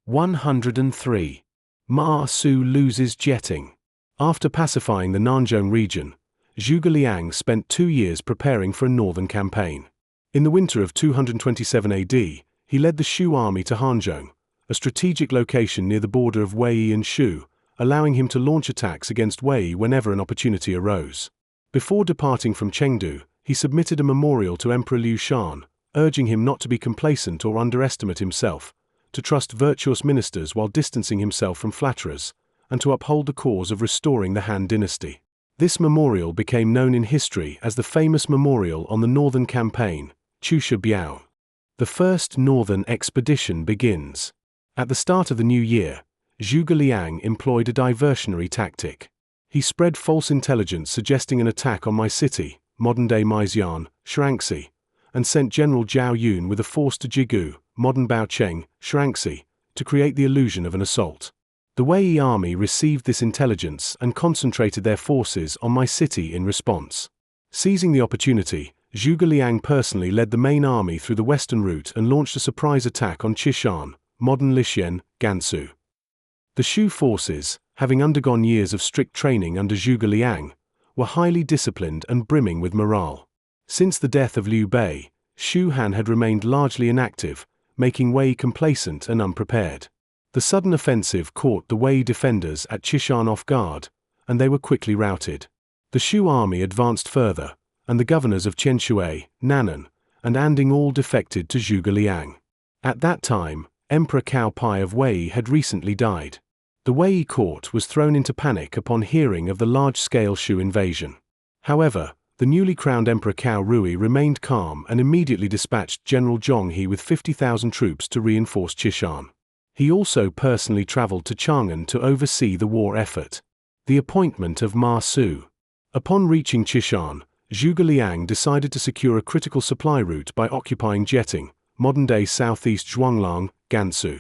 103. Ma Su loses Jieting. After pacifying the Nanzhong region, Zhuge Liang spent 2 years preparing for a northern campaign. In the winter of 227 AD, he led the Shu army to Hanzhong, a strategic location near the border of Wei and Shu, allowing him to launch attacks against Wei whenever an opportunity arose. Before departing from Chengdu, he submitted a memorial to Emperor Liu Shan, urging him not to be complacent or underestimate himself, to trust virtuous ministers while distancing himself from flatterers, and to uphold the cause of restoring the Han dynasty. This memorial became known in history as the famous Memorial on the Northern Campaign, Chusha Biao. The first northern expedition begins. At the start of the new year, Zhuge Liang employed a diversionary tactic. He spread false intelligence suggesting an attack on my city, modern-day Maixian, Shaanxi, and sent General Zhao Yun with a force to Jigu, modern Baocheng, Shaanxi, to create the illusion of an assault. The Wei army received this intelligence and concentrated their forces on my city in response. Seizing the opportunity, Zhuge Liang personally led the main army through the western route and launched a surprise attack on Qishan, modern Lixian, Gansu. The Shu forces, having undergone years of strict training under Zhuge Liang, were highly disciplined and brimming with morale. Since the death of Liu Bei, Shu Han had remained largely inactive, making Wei complacent and unprepared. The sudden offensive caught the Wei defenders at Qishan off guard, and they were quickly routed. The Shu army advanced further, and the governors of Qianshui, Nan'an, and Anding all defected to Zhuge Liang. At that time, Emperor Cao Pi of Wei had recently died. The Wei court was thrown into panic upon hearing of the large-scale Shu invasion. However, the newly crowned Emperor Cao Rui remained calm and immediately dispatched General Zhong He with 50,000 troops to reinforce Qishan. He also personally traveled to Chang'an to oversee the war effort. The appointment of Ma Su. Upon reaching Qishan, Zhuge Liang decided to secure a critical supply route by occupying Jieting, modern-day southeast Zhuanglang, Gansu.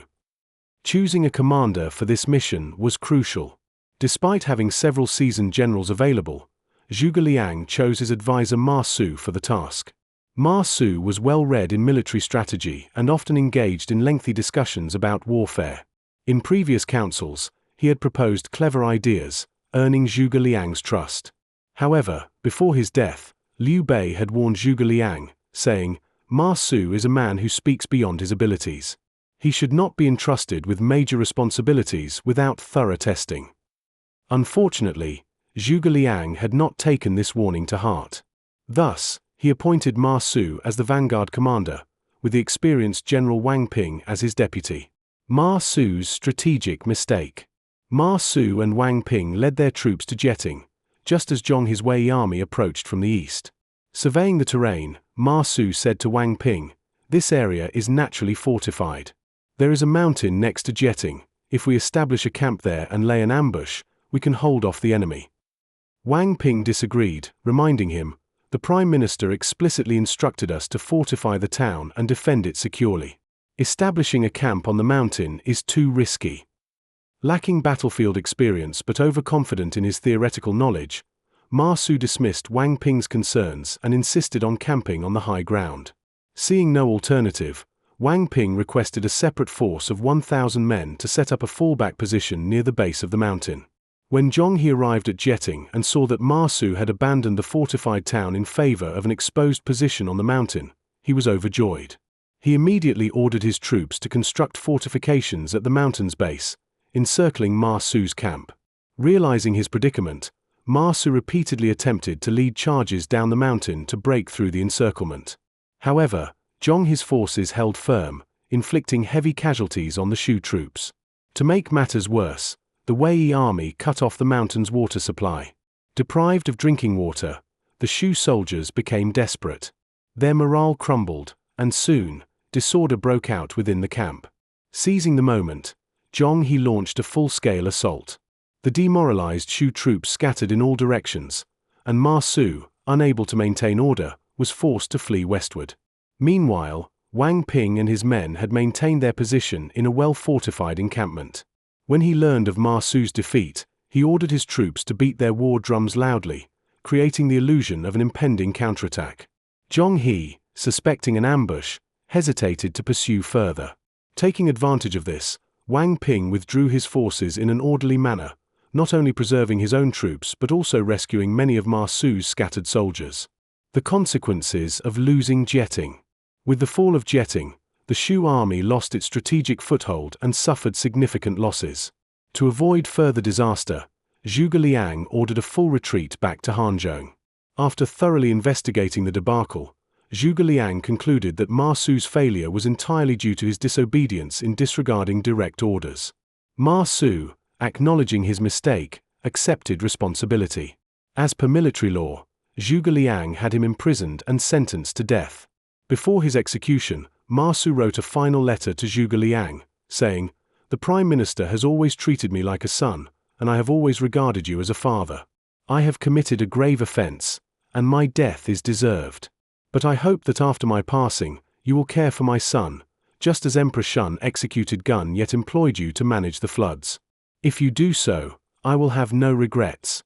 Choosing a commander for this mission was crucial. Despite having several seasoned generals available, Zhuge Liang chose his advisor Ma Su for the task. Ma Su was well read in military strategy and often engaged in lengthy discussions about warfare. In previous councils, he had proposed clever ideas, earning Zhuge Liang's trust. However, before his death, Liu Bei had warned Zhuge Liang, saying, "Ma Su is a man who speaks beyond his abilities. He should not be entrusted with major responsibilities without thorough testing." Unfortunately, Zhuge Liang had not taken this warning to heart. Thus, he appointed Ma Su as the vanguard commander, with the experienced General Wang Ping as his deputy. Ma Su's strategic mistake. Ma Su and Wang Ping led their troops to Jieting, just as Zhong He's Wei army approached from the east. Surveying the terrain, Ma Su said to Wang Ping, "This area is naturally fortified. There is a mountain next to Jieting. If we establish a camp there and lay an ambush, we can hold off the enemy." Wang Ping disagreed, reminding him, "The Prime Minister explicitly instructed us to fortify the town and defend it securely. Establishing a camp on the mountain is too risky." Lacking battlefield experience but overconfident in his theoretical knowledge, Ma Su dismissed Wang Ping's concerns and insisted on camping on the high ground. Seeing no alternative, Wang Ping requested a separate force of 1,000 men to set up a fallback position near the base of the mountain. When Zhong He arrived at Jieting and saw that Ma Su had abandoned the fortified town in favor of an exposed position on the mountain, he was overjoyed. He immediately ordered his troops to construct fortifications at the mountain's base, encircling Ma Su's camp. Realizing his predicament, Ma Su repeatedly attempted to lead charges down the mountain to break through the encirclement. However, Zhong He's forces held firm, inflicting heavy casualties on the Shu troops. To make matters worse, the Wei army cut off the mountain's water supply. Deprived of drinking water, the Shu soldiers became desperate. Their morale crumbled, and soon, disorder broke out within the camp. Seizing the moment, Zhong He launched a full-scale assault. The demoralized Shu troops scattered in all directions, and Ma Su, unable to maintain order, was forced to flee westward. Meanwhile, Wang Ping and his men had maintained their position in a well-fortified encampment. When he learned of Ma Su's defeat, he ordered his troops to beat their war drums loudly, creating the illusion of an impending counterattack. Zhong He, suspecting an ambush, hesitated to pursue further. Taking advantage of this, Wang Ping withdrew his forces in an orderly manner, not only preserving his own troops but also rescuing many of Ma Su's scattered soldiers. The consequences of losing Jieting. With the fall of Jieting, the Shu army lost its strategic foothold and suffered significant losses. To avoid further disaster, Zhuge Liang ordered a full retreat back to Hanzhong. After thoroughly investigating the debacle, Zhuge Liang concluded that Ma Su's failure was entirely due to his disobedience in disregarding direct orders. Ma Su, acknowledging his mistake, accepted responsibility. As per military law, Zhuge Liang had him imprisoned and sentenced to death. Before his execution, Ma Su wrote a final letter to Zhuge Liang, saying, "The Prime Minister has always treated me like a son, and I have always regarded you as a father. I have committed a grave offense, and my death is deserved. But I hope that after my passing, you will care for my son, just as Emperor Shun executed Gun yet employed you to manage the floods. If you do so, I will have no regrets."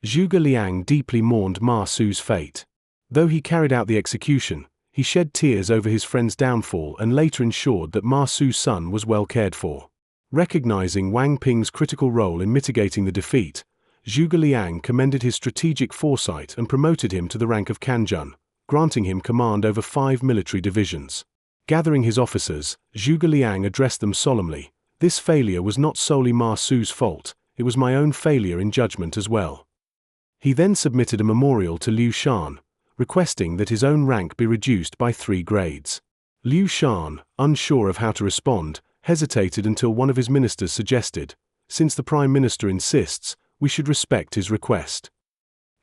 Zhuge Liang deeply mourned Ma Su's fate. Though he carried out the execution, he shed tears over his friend's downfall and later ensured that Ma Su's son was well cared for. Recognizing Wang Ping's critical role in mitigating the defeat, Zhuge Liang commended his strategic foresight and promoted him to the rank of Kanjun, granting him command over 5 military divisions. Gathering his officers, Zhuge Liang addressed them solemnly. "This failure was not solely Ma Su's fault, it was my own failure in judgment as well." He then submitted a memorial to Liu Shan, requesting that his own rank be reduced by 3 grades. Liu Shan, unsure of how to respond, hesitated until one of his ministers suggested, "Since the Prime Minister insists, we should respect his request."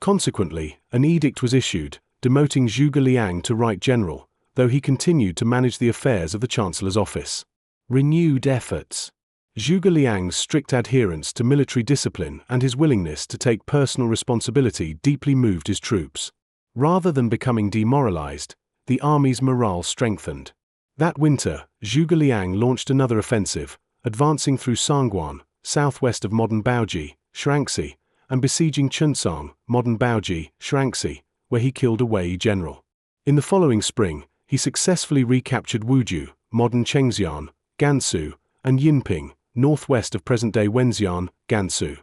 Consequently, an edict was issued, demoting Zhuge Liang to Right General, though he continued to manage the affairs of the Chancellor's office. Renewed efforts. Zhuge Liang's strict adherence to military discipline and his willingness to take personal responsibility deeply moved his troops. Rather than becoming demoralized, the army's morale strengthened. That winter, Zhuge Liang launched another offensive, advancing through Sangguan, southwest of modern Baoji, Shaanxi, and besieging Chunsang, modern Baoji, Shaanxi, where he killed a Wei general. In the following spring, he successfully recaptured Wuju, modern Chengxian, Gansu, and Yinping, northwest of present-day Wenxian, Gansu.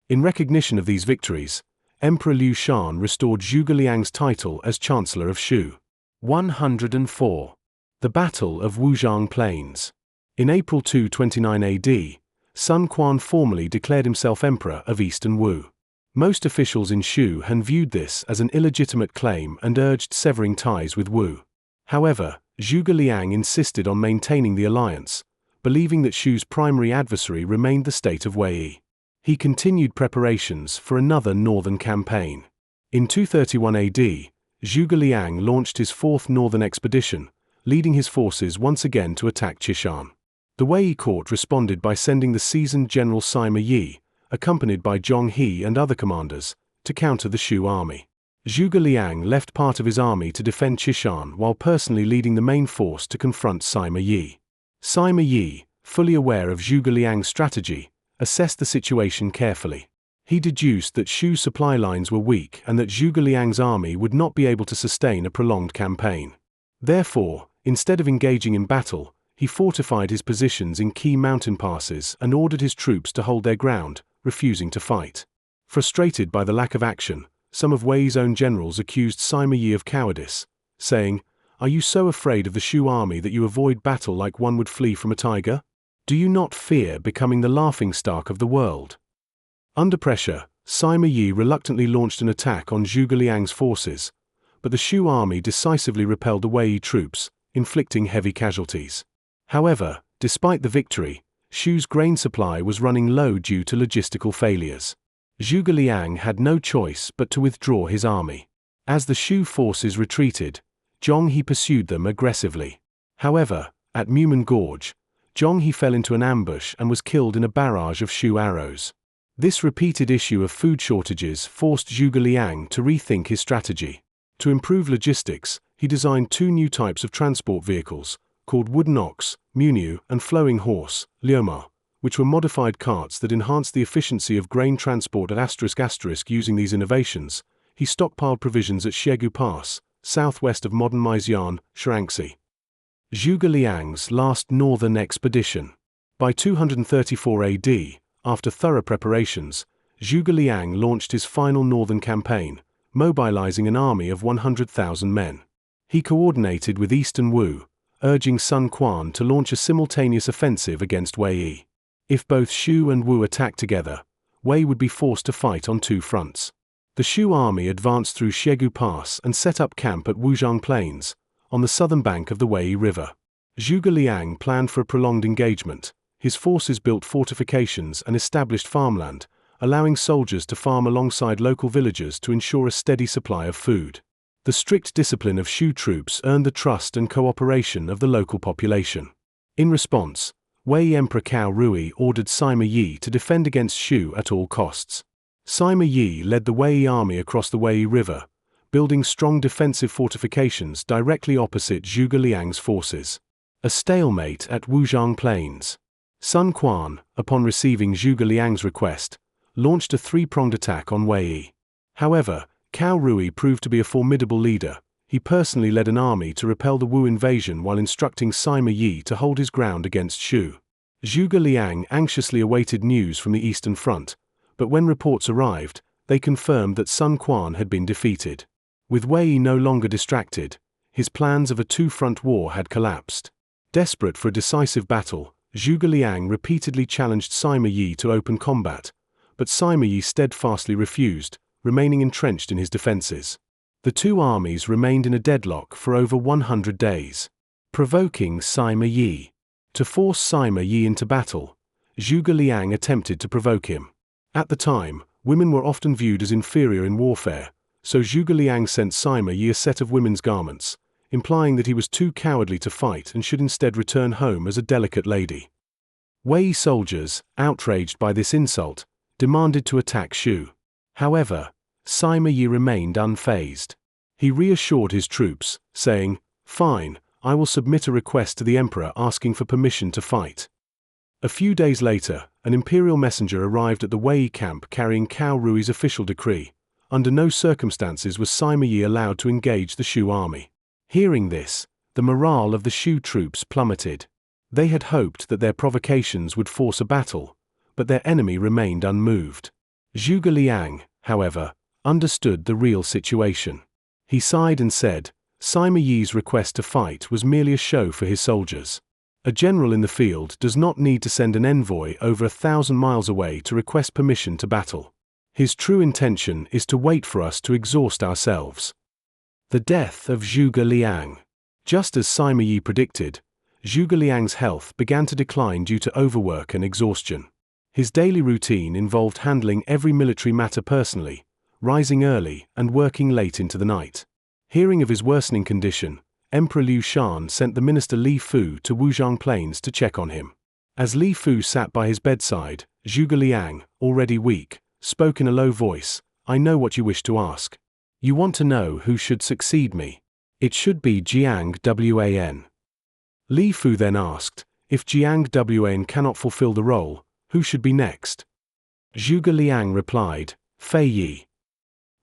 In recognition of these victories, Emperor Liu Shan restored Zhuge Liang's title as Chancellor of Shu. 104. The Battle of Wujiang Plains. In April 229 AD, Sun Quan formally declared himself Emperor of Eastern Wu. Most officials in Shu Han viewed this as an illegitimate claim and urged severing ties with Wu. However, Zhuge Liang insisted on maintaining the alliance, believing that Shu's primary adversary remained the state of Wei. He continued preparations for another northern campaign. In 231 AD, Zhuge Liang launched his 4th northern expedition, leading his forces once again to attack Qishan. The Wei court responded by sending the seasoned general Sima Yi, accompanied by Zhong He and other commanders, to counter the Shu army. Zhuge Liang left part of his army to defend Qishan while personally leading the main force to confront Sima Yi. Sima Yi, fully aware of Zhuge Liang's strategy, assessed the situation carefully. He deduced that Shu's supply lines were weak and that Zhuge Liang's army would not be able to sustain a prolonged campaign. Therefore, instead of engaging in battle, he fortified his positions in key mountain passes and ordered his troops to hold their ground, refusing to fight. Frustrated by the lack of action, some of Wei's own generals accused Sima Yi of cowardice, saying, "Are you so afraid of the Shu army that you avoid battle like one would flee from a tiger? Do you not fear becoming the laughingstock of the world?" Under pressure, Sima Yi reluctantly launched an attack on Zhuge Liang's forces, but the Shu army decisively repelled the Wei troops, inflicting heavy casualties. However, despite the victory, Shu's grain supply was running low due to logistical failures. Zhuge Liang had no choice but to withdraw his army. As the Shu forces retreated, Zhong He pursued them aggressively. However, at Mumen Gorge, Zhong He fell into an ambush and was killed in a barrage of Shu arrows. This repeated issue of food shortages forced Zhuge Liang to rethink his strategy. To improve logistics, he designed 2 new types of transport vehicles, called Wooden Ox, Muniu, and Flowing Horse, Lioma, which were modified carts that enhanced the efficiency of grain transport at ***. Using these innovations, he stockpiled provisions at Xiegu Pass, southwest of modern Meixian, Shaanxi. Zhuge Liang's last northern expedition. By 234 AD, after thorough preparations, Zhuge Liang launched his final northern campaign, mobilizing an army of 100,000 men. He coordinated with Eastern Wu, urging Sun Quan to launch a simultaneous offensive against Wei Yi. If both Shu and Wu attacked together, Wei would be forced to fight on two fronts. The Shu army advanced through Xiegu Pass and set up camp at Wuzhang Plains, on the southern bank of the Wei River. Zhuge Liang planned for a prolonged engagement. His forces built fortifications and established farmland, allowing soldiers to farm alongside local villagers to ensure a steady supply of food. The strict discipline of Shu troops earned the trust and cooperation of the local population. In response, Wei Emperor Cao Rui ordered Sima Yi to defend against Shu at all costs. Sima Yi led the Wei army across the Wei River, building strong defensive fortifications directly opposite Zhuge Liang's forces. A stalemate at Wuzhang Plains. Sun Quan, upon receiving Zhuge Liang's request, launched a three-pronged attack on Wei Yi. However, Cao Rui proved to be a formidable leader. He personally led an army to repel the Wu invasion while instructing Sima Yi to hold his ground against Shu. Zhuge Liang anxiously awaited news from the Eastern Front, but when reports arrived, they confirmed that Sun Quan had been defeated. With Wei Yi no longer distracted, his plans of a two-front war had collapsed. Desperate for a decisive battle, Zhuge Liang repeatedly challenged Sima Yi to open combat, but Sima Yi steadfastly refused, remaining entrenched in his defenses. The two armies remained in a deadlock for over 100 days. Provoking Sima Yi. To force Sima Yi into battle, Zhuge Liang attempted to provoke him. At the time, women were often viewed as inferior in warfare, so Zhuge Liang sent Sima Yi a set of women's garments, implying that he was too cowardly to fight and should instead return home as a delicate lady. Wei soldiers, outraged by this insult, demanded to attack Shu. However, Sima Yi remained unfazed. He reassured his troops, saying, "Fine, I will submit a request to the emperor asking for permission to fight." A few days later, an imperial messenger arrived at the Wei camp carrying Cao Rui's official decree. Under no circumstances was Sima Yi allowed to engage the Shu army. Hearing this, the morale of the Shu troops plummeted. They had hoped that their provocations would force a battle, but their enemy remained unmoved. Zhuge Liang, however, understood the real situation. He sighed and said, Sima Yi's request to fight was merely a show for his soldiers. A general in the field does not need to send an envoy over 1,000 miles away to request permission to battle. His true intention is to wait for us to exhaust ourselves. The death of Zhuge Liang. Just as Sima Yi predicted, Zhuge Liang's health began to decline due to overwork and exhaustion. His daily routine involved handling every military matter personally, rising early and working late into the night. Hearing of his worsening condition, Emperor Liu Shan sent the minister Li Fu to Wuzhang Plains to check on him. As Li Fu sat by his bedside, Zhuge Liang, already weak, spoke in a low voice, "I know what you wish to ask. You want to know who should succeed me. It should be Jiang Wan." Li Fu then asked, if Jiang Wan cannot fulfill the role, who should be next? Zhuge Liang replied, Fei Yi.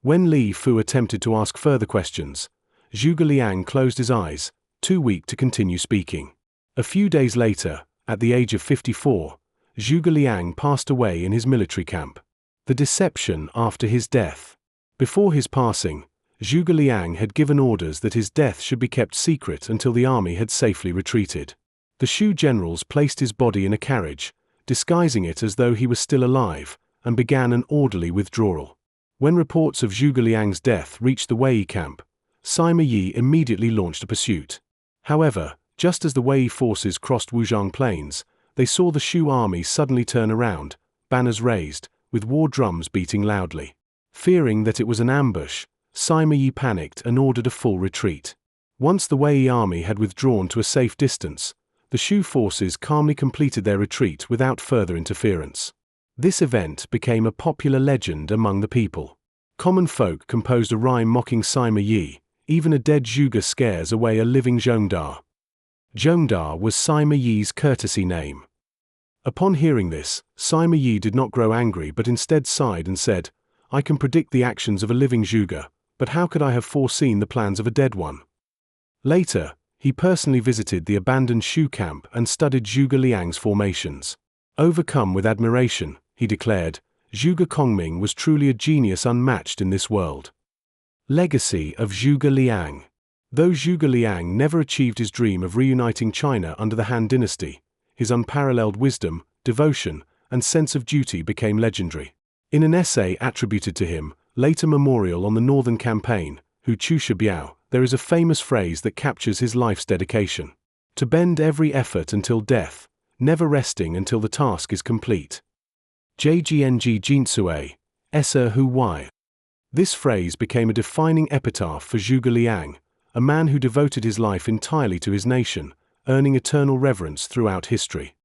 When Li Fu attempted to ask further questions, Zhuge Liang closed his eyes, too weak to continue speaking. A few days later, at the age of 54, Zhuge Liang passed away in his military camp. The deception after his death. Before his passing, Zhuge Liang had given orders that his death should be kept secret until the army had safely retreated. The Shu generals placed his body in a carriage, disguising it as though he was still alive, and began an orderly withdrawal. When reports of Zhuge Liang's death reached the Wei camp, Sima Yi immediately launched a pursuit. However, just as the Wei forces crossed Wuzhang Plains, they saw the Shu army suddenly turn around, banners raised, with war drums beating loudly. Fearing that it was an ambush, Sima Yi panicked and ordered a full retreat. Once the Wei army had withdrawn to a safe distance, the Shu forces calmly completed their retreat without further interference. This event became a popular legend among the people. Common folk composed a rhyme mocking Sima Yi, even a dead Zhuge scares away a living Zhongda. Zhongda was Sima Yi's courtesy name. Upon hearing this, Sima Yi did not grow angry but instead sighed and said, I can predict the actions of a living Zhuge, but how could I have foreseen the plans of a dead one? Later, He personally visited the abandoned Shu camp and studied Zhuge Liang's formations. Overcome with admiration, he declared, "Zhuge Kongming was truly a genius unmatched in this world." Legacy of Zhuge Liang. Though Zhuge Liang never achieved his dream of reuniting China under the Han Dynasty, his unparalleled wisdom, devotion, and sense of duty became legendary. In an essay attributed to him, later Memorial on the Northern Campaign, Hu Chusha Biao, there is a famous phrase that captures his life's dedication. To bend every effort until death, never resting until the task is complete. JGNG Jinsue, Essa Hu Wai. This phrase became a defining epitaph for Zhuge Liang, a man who devoted his life entirely to his nation, earning eternal reverence throughout history.